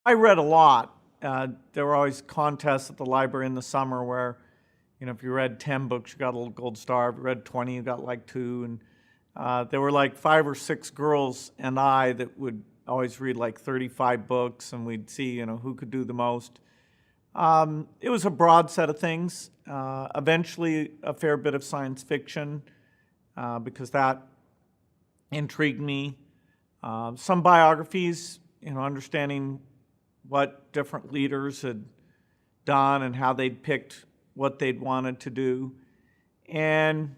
I read a lot. There were always contests at the library in the summer where, if you read 10 books, you got a little gold star. If you read 20, you got like 2. And there were like 5 or 6 girls and I that would always read like 35 books, and we'd see, who could do the most. It was a broad set of things. Eventually, a fair bit of science fiction, because that intrigued me. Some biographies, understanding what different leaders had done and how they'd picked what they'd wanted to do. And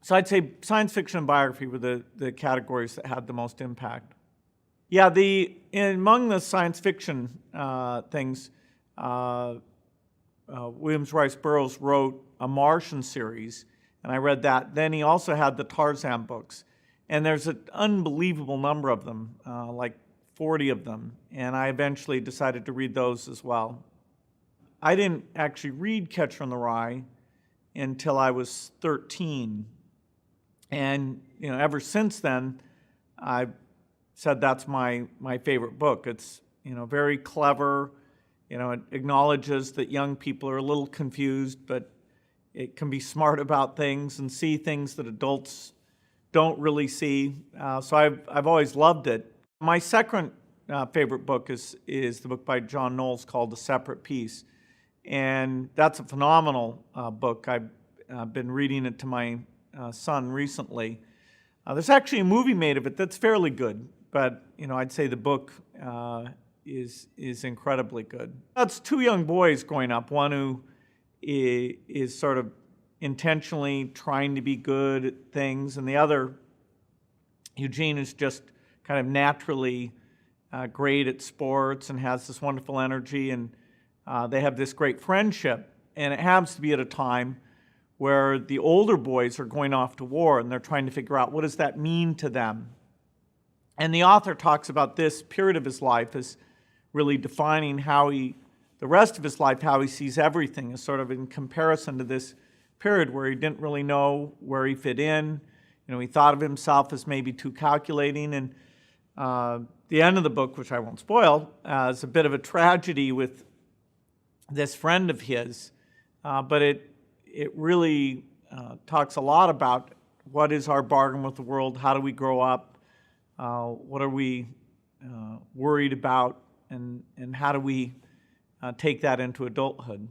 so I'd say science fiction and biography were the categories that had the most impact. Yeah, among the science fiction things, Williams Rice Burroughs wrote a Martian series, and I read that. Then he also had the Tarzan books, and there's an unbelievable number of them, like 40 of them, and I eventually decided to read those as well. I didn't actually read Catcher in the Rye until I was 13, and ever since then, I've said that's my favorite book. It's very clever. It acknowledges that young people are a little confused, but it can be smart about things and see things that adults don't really see. So I've always loved it. My second favorite book is the book by John Knowles called A Separate Peace. And that's a phenomenal book. I've been reading it to my son recently. There's actually a movie made of it that's fairly good, but I'd say the book is incredibly good. That's 2 young boys growing up. One who is sort of intentionally trying to be good at things, and the other, Eugene, is just kind of naturally great at sports and has this wonderful energy, and they have this great friendship. And it happens to be at a time where the older boys are going off to war, and they're trying to figure out what does that mean to them. And the author talks about this period of his life as really defining the rest of his life, how he sees everything, is sort of in comparison to this period where he didn't really know where he fit in. He thought of himself as maybe too calculating. And the end of the book, which I won't spoil, is a bit of a tragedy with this friend of his. But it really talks a lot about what is our bargain with the world, how do we grow up, what are we worried about, and how do we take that into adulthood.